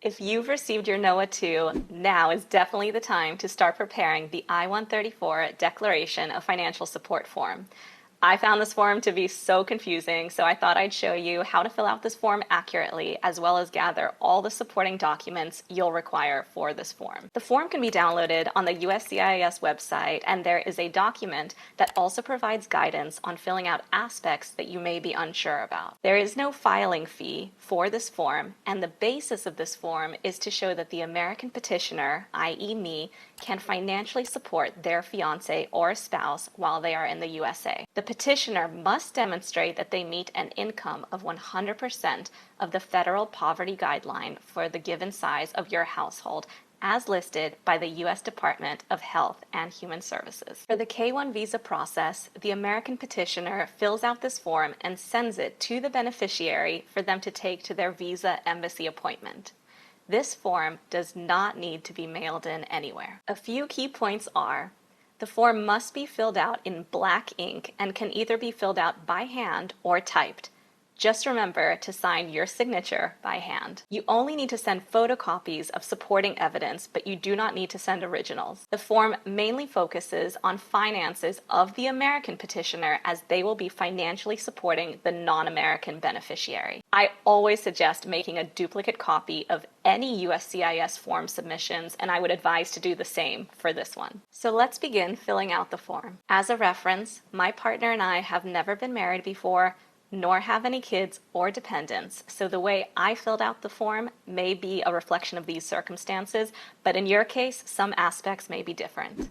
If you've received your NOAA 2, now is definitely the time to start preparing the I-134 Declaration of Financial Support form. I found this form to be so confusing, so I thought I'd show you how to fill out this form accurately, as well as gather all the supporting documents you'll require for this form. The form can be downloaded on the USCIS website, and there is a document that also provides guidance on filling out aspects that you may be unsure about. There is no filing fee for this form, and the basis of this form is to show that the American petitioner, i.e. me, can financially support their fiancé or spouse while they are in the USA. The petitioner must demonstrate that they meet an income of 100% of the federal poverty guideline for the given size of your household, as listed by the U.S. Department of Health and Human Services. For the K1 visa process, the American petitioner fills out this form and sends it to the beneficiary for them to take to their visa embassy appointment. This form does not need to be mailed in anywhere. A few key points are: the form must be filled out in black ink and can either be filled out by hand or typed. Just remember to sign your signature by hand. You only need to send photocopies of supporting evidence, but you do not need to send originals. The form mainly focuses on finances of the American petitioner, as they will be financially supporting the non-American beneficiary. I always suggest making a duplicate copy of any USCIS form submissions, and I would advise to do the same for this one. So let's begin filling out the form. As a reference, my partner and I have never been married before, nor have any kids or dependents, so the way I filled out the form may be a reflection of these circumstances, but in your case, some aspects may be different.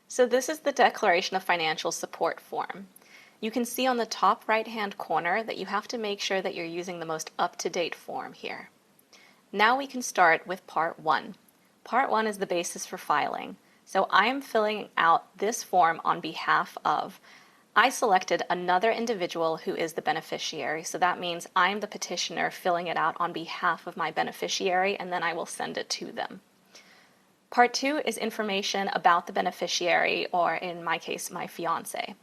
So this is the Declaration of Financial Support form. You can see on the top right-hand corner that you have to make sure that you're using the most up-to-date form here. Now we can start with Part 1. Part 1 is the basis for filing. So I am filling out this form on behalf of. I selected another individual who is the beneficiary, so that means I'm the petitioner filling it out on behalf of my beneficiary, and then I will send it to them. Part 2 is information about the beneficiary, or in my case, my fiancé.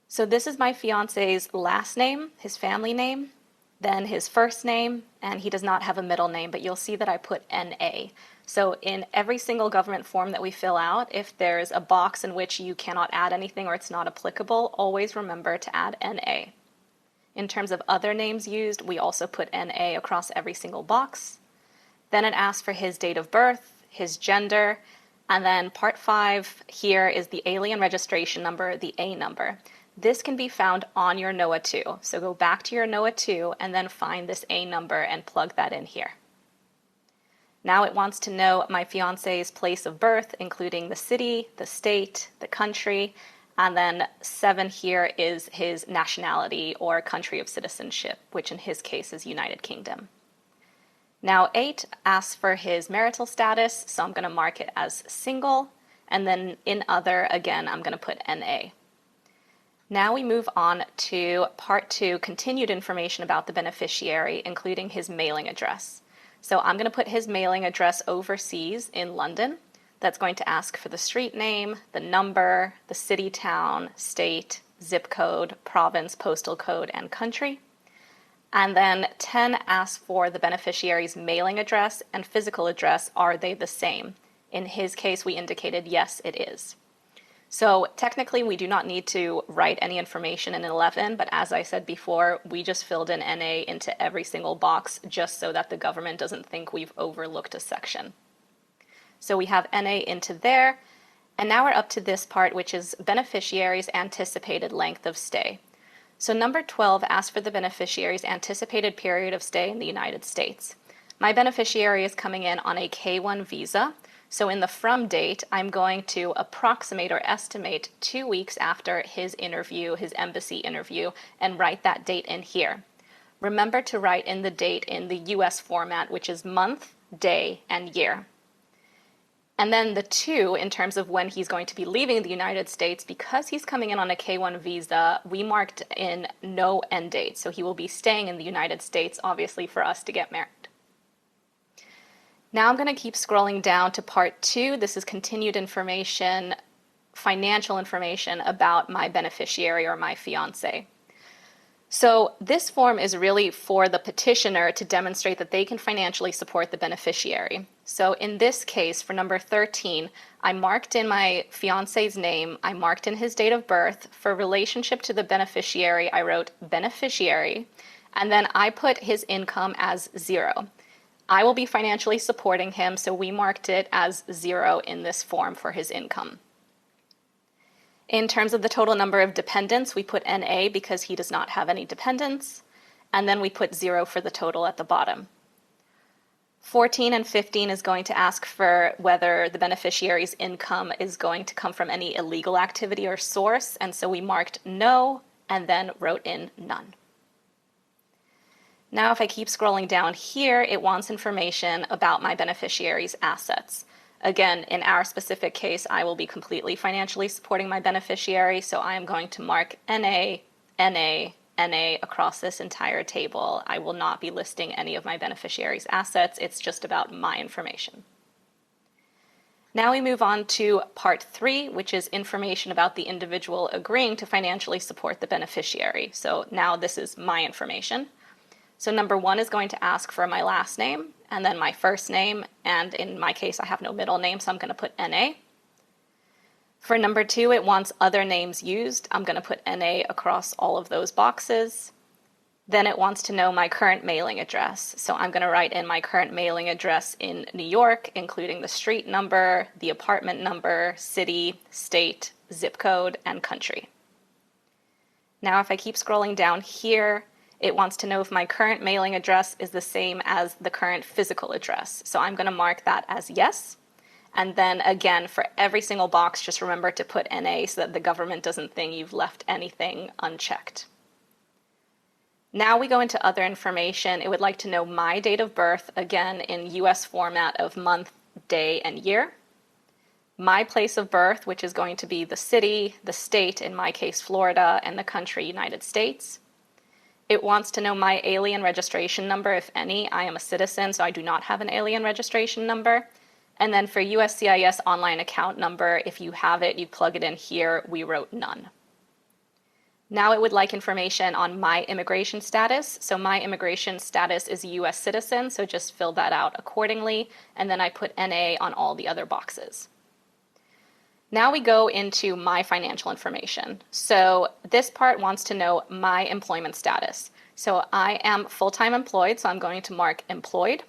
So this is my fiancé's last name, his family name, then his first name, and he does not have a middle name, but you'll see that I put N.A. So in every single government form that we fill out, if there's a box in which you cannot add anything or it's not applicable, always remember to add N.A. In terms of other names used, we also put N.A. across every single box. Then it asks for his date of birth, his gender, and then Part 5 here is the alien registration number, the A number. This can be found on your NOAA 2. So go back to your NOAA 2 and then find this A number and plug that in here. Now it wants to know my fiancé's place of birth, including the city, the state, the country, and then 7 here is his nationality or country of citizenship, which in his case is United Kingdom. Now 8 asks for his marital status, so I'm going to mark it as single, and then in other, again, I'm going to put NA. Now we move on to Part 2, continued information about the beneficiary, including his mailing address. So I'm going to put his mailing address overseas in London. That's going to ask for the street name, the number, the city, town, state, zip code, province, postal code, and country. And then 10 asks for the beneficiary's mailing address and physical address. Are they the same? In his case, we indicated yes, it is. So technically, we do not need to write any information in 11, but as I said before, we just filled in NA into every single box just so that the government doesn't think we've overlooked a section. So we have NA into there, and now we're up to this part, which is beneficiary's anticipated length of stay. So number 12 asks for the beneficiary's anticipated period of stay in the United States. My beneficiary is coming in on a K1 visa. So in the from date, I'm going to approximate or estimate 2 weeks after his interview, his embassy interview, and write that date in here. Remember to write in the date in the US format, which is month, day, and year. And then the 2, in terms of when he's going to be leaving the United States, because he's coming in on a K1 visa, we marked in no end date. So he will be staying in the United States, obviously, for us to get married. Now I'm going to keep scrolling down to Part 2. This is continued information, financial information about my beneficiary or my fiancé. So this form is really for the petitioner to demonstrate that they can financially support the beneficiary. So in this case, for number 13, I marked in my fiance's name, I marked in his date of birth. For relationship to the beneficiary, I wrote beneficiary, and then I put his income as 0. I will be financially supporting him, so we marked it as 0 in this form for his income. In terms of the total number of dependents, we put NA because he does not have any dependents, and then we put 0 for the total at the bottom. 14 and 15 is going to ask for whether the beneficiary's income is going to come from any illegal activity or source, and so we marked no and then wrote in none. Now if I keep scrolling down here, it wants information about my beneficiary's assets. Again, in our specific case, I will be completely financially supporting my beneficiary, so I am going to mark NA, NA, NA across this entire table. I will not be listing any of my beneficiary's assets. It's just about my information. Now we move on to part 3, which is information about the individual agreeing to financially support the beneficiary. So now this is my information. So number 1 is going to ask for my last name, and then my first name, and in my case I have no middle name, so I'm going to put NA. For number 2, it wants other names used. I'm going to put NA across all of those boxes. Then it wants to know my current mailing address, so I'm going to write in my current mailing address in New York, including the street number, the apartment number, city, state, zip code, and country. Now if I keep scrolling down here, it wants to know if my current mailing address is the same as the current physical address. So I'm going to mark that as yes. And then again, for every single box, just remember to put NA so that the government doesn't think you've left anything unchecked. Now we go into other information. It would like to know my date of birth, again in US format of month, day, and year. My place of birth, which is going to be the city, the state, in my case Florida, and the country United States. It wants to know my alien registration number, if any. I am a citizen, so I do not have an alien registration number. And then for USCIS online account number, if you have it, you plug it in here. We wrote none. Now it would like information on my immigration status. So my immigration status is a US citizen, so just fill that out accordingly. And then I put NA on all the other boxes. Now we go into my financial information. So this part wants to know my employment status. So I am full-time employed, so I'm going to mark employed.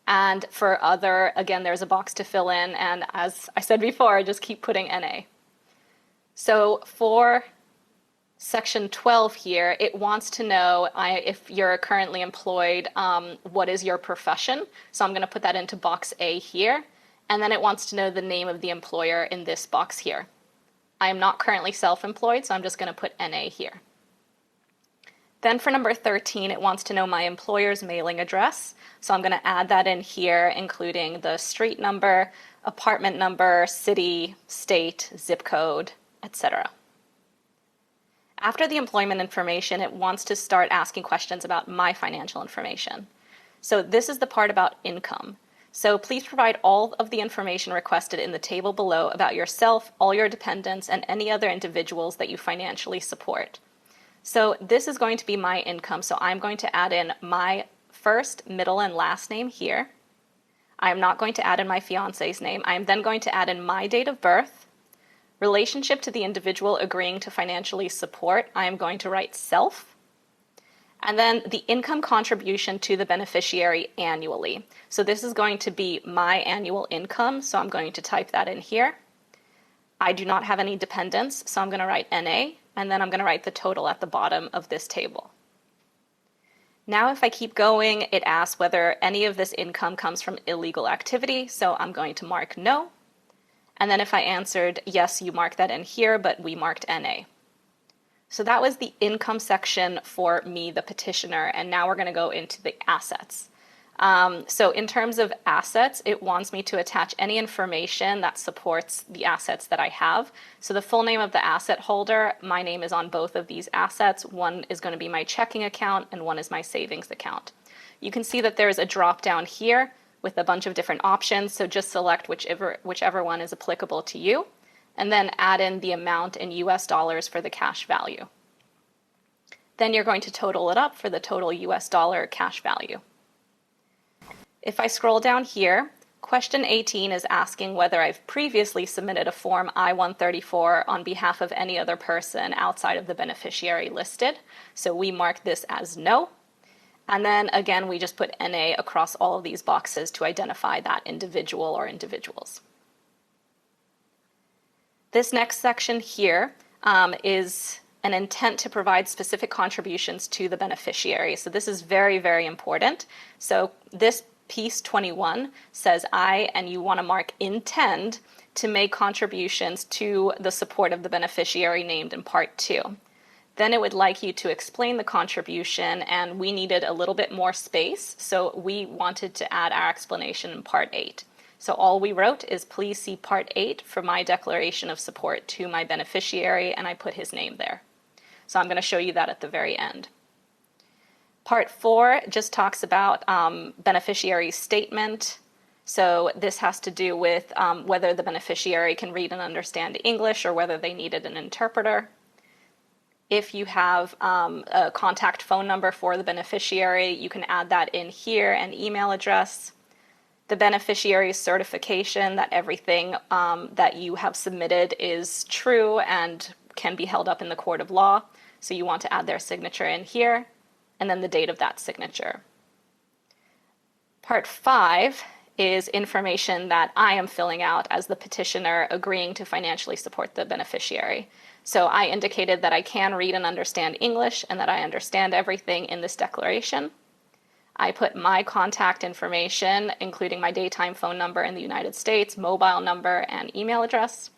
And for other, again, there's a box to fill in, and as I said before, I just keep putting NA. So for section 12 here, it wants to know if you're currently employed, what is your profession? So I'm going to put that into box A here. And then it wants to know the name of the employer in this box here. I am not currently self-employed, so I'm just going to put NA here. Then for number 13, it wants to know my employer's mailing address. So I'm going to add that in here, including the street number, apartment number, city, state, zip code, etc. After the employment information, it wants to start asking questions about my financial information. So this is the part about income. So please provide all of the information requested in the table below about yourself, all your dependents, and any other individuals that you financially support. So this is going to be my income, so I'm going to add in my first, middle, and last name here. I'm not going to add in my fiance's name. I am then going to add in my date of birth, relationship to the individual agreeing to financially support. I am going to write self. And then the income contribution to the beneficiary annually. So this is going to be my annual income, so I'm going to type that in here. I do not have any dependents, so I'm going to write NA, and then I'm going to write the total at the bottom of this table. Now if I keep going, it asks whether any of this income comes from illegal activity, so I'm going to mark no. And then if I answered yes, you mark that in here, but we marked NA. So that was the income section for me, the petitioner, and now we're going to go into the assets. So in terms of assets, it wants me to attach any information that supports the assets that I have. So the full name of the asset holder, my name is on both of these assets. One is going to be my checking account and one is my savings account. You can see that there's a drop down here with a bunch of different options, so just select whichever one is applicable to you, and then add in the amount in US dollars for the cash value. Then you're going to total it up for the total US dollar cash value. If I scroll down here, question 18 is asking whether I've previously submitted a form I-134 on behalf of any other person outside of the beneficiary listed. So we mark this as no. And then again, we just put NA across all of these boxes to identify that individual or individuals. This next section here is an intent to provide specific contributions to the beneficiary. So this is very, very important. So this piece 21 says and you want to mark intend to make contributions to the support of the beneficiary named in part 2. Then it would like you to explain the contribution, and we needed a little bit more space, so we wanted to add our explanation in part 8. So all we wrote is please see part 8 for my declaration of support to my beneficiary, and I put his name there. So I'm going to show you that at the very end. Part 4 just talks about beneficiary statement. So this has to do with whether the beneficiary can read and understand English or whether they needed an interpreter. If you have a contact phone number for the beneficiary, you can add that in here, and email address. The beneficiary's certification that everything that you have submitted is true and can be held up in the court of law. So you want to add their signature in here, and then the date of that signature. Part 5 is information that I am filling out as the petitioner agreeing to financially support the beneficiary. So I indicated that I can read and understand English and that I understand everything in this declaration. I put my contact information, including my daytime phone number in the United States, mobile number, and email address.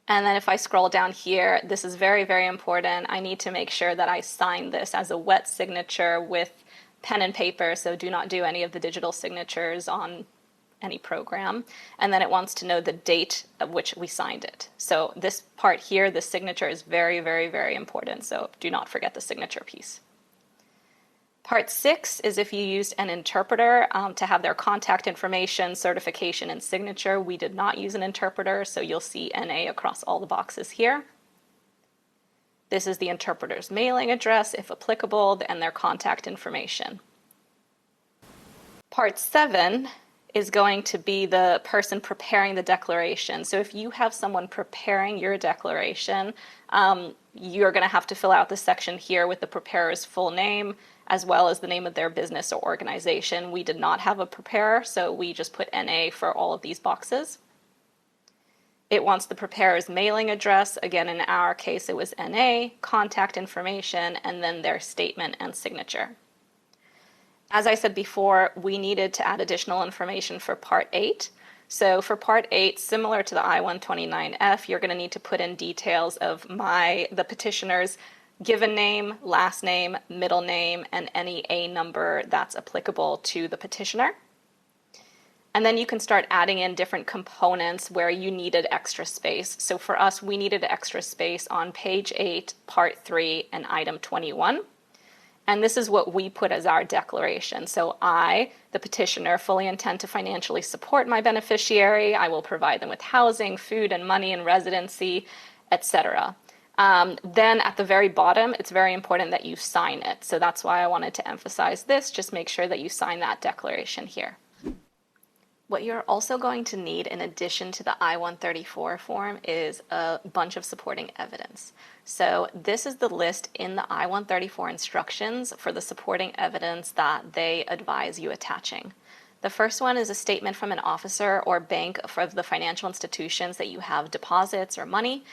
And then if I scroll down here, this is very, very important. I need to make sure that I sign this as a wet signature with pen and paper, so do not do any of the digital signatures on any program. And then it wants to know the date of which we signed it. So this part here, the signature, is very, very, very important, so do not forget the signature piece. Part 6 is if you used an interpreter to have their contact information, certification, and signature. We did not use an interpreter, so you'll see NA across all the boxes here. This is the interpreter's mailing address, if applicable, and their contact information. Part 7 is going to be the person preparing the declaration. So if you have someone preparing your declaration, you're going to have to fill out this section here with the preparer's full name, as well as the name of their business or organization. We did not have a preparer, so we just put NA for all of these boxes. It wants the preparer's mailing address. Again, in our case, it was NA, contact information, and then their statement and signature. As I said before, we needed to add additional information for Part 8. So for Part 8, similar to the I-129F, you're going to need to put in details of the petitioner's given name, last name, middle name, and any A number that's applicable to the petitioner. And then you can start adding in different components where you needed extra space. So for us, we needed extra space on page 8, Part 3, and item 21. And this is what we put as our declaration. So I, the petitioner, fully intend to financially support my beneficiary. I will provide them with housing, food, and money and residency, etc. Then at the very bottom, it's very important that you sign it. So that's why I wanted to emphasize this. Just make sure that you sign that declaration here. What you're also going to need in addition to the I-134 form is a bunch of supporting evidence. So this is the list in the I-134 instructions for the supporting evidence that they advise you attaching. The first one is a statement from an officer or bank for the financial institutions that you have deposits or money,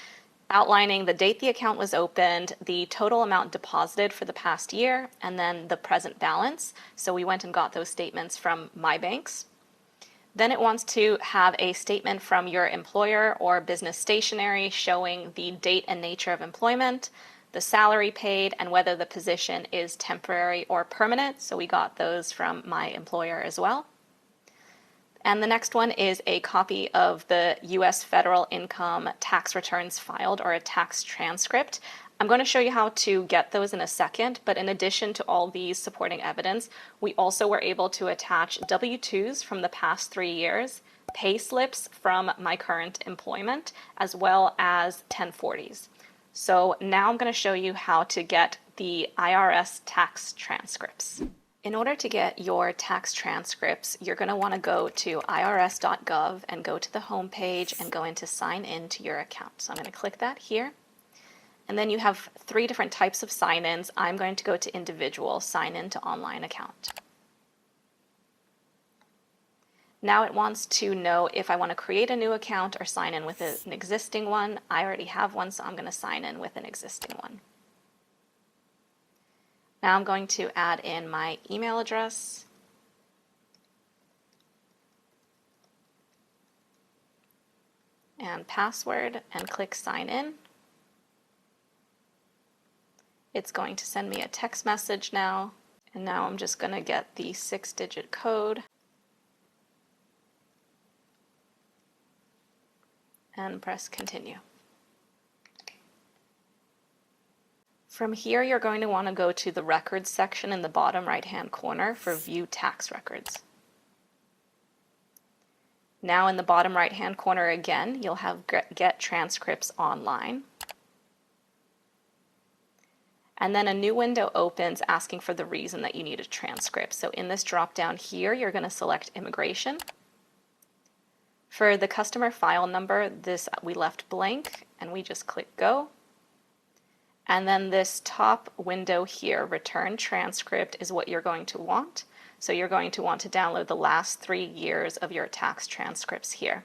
outlining the date the account was opened, the total amount deposited for the past year, and then the present balance. So we went and got those statements from my banks. Then it wants to have a statement from your employer or business stationery showing the date and nature of employment, the salary paid, and whether the position is temporary or permanent. So we got those from my employer as well. And the next one is a copy of the U.S. federal income tax returns filed, or a tax transcript. I'm going to show you how to get those in a second, but in addition to all these supporting evidence, we also were able to attach W-2s from the past 3 years, pay slips from my current employment, as well as 1040s. So now I'm going to show you how to get the IRS tax transcripts. In order to get your tax transcripts, you're going to want to go to irs.gov and go to the home page and go into sign in to your account. So I'm going to click that here. And then you have 3 different types of sign-ins. I'm going to go to individual, sign in to online account. Now it wants to know if I want to create a new account or sign in with an existing one. I already have one, so I'm going to sign in with an existing one. Now I'm going to add in my email address. And password and click sign in. It's going to send me a text message now. And now I'm just going to get the 6-digit code. And press continue. From here, you're going to want to go to the records section in the bottom right-hand corner for view tax records. Now in the bottom right-hand corner again, you'll have get transcripts online. And then a new window opens asking for the reason that you need a transcript. So in this drop down here, you're going to select immigration. For the customer file number, this we left blank and we just click go. And then this top window here, return transcript, is what you're going to want. So you're going to want to download the last 3 years of your tax transcripts here.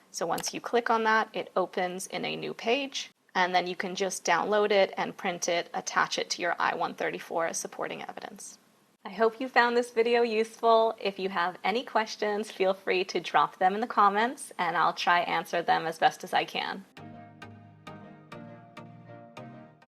So once you click on that, it opens in a new page, and then you can just download it and print it, attach it to your I-134 as supporting evidence. I hope you found this video useful. If you have any questions, feel free to drop them in the comments, and I'll try answer them as best as I can.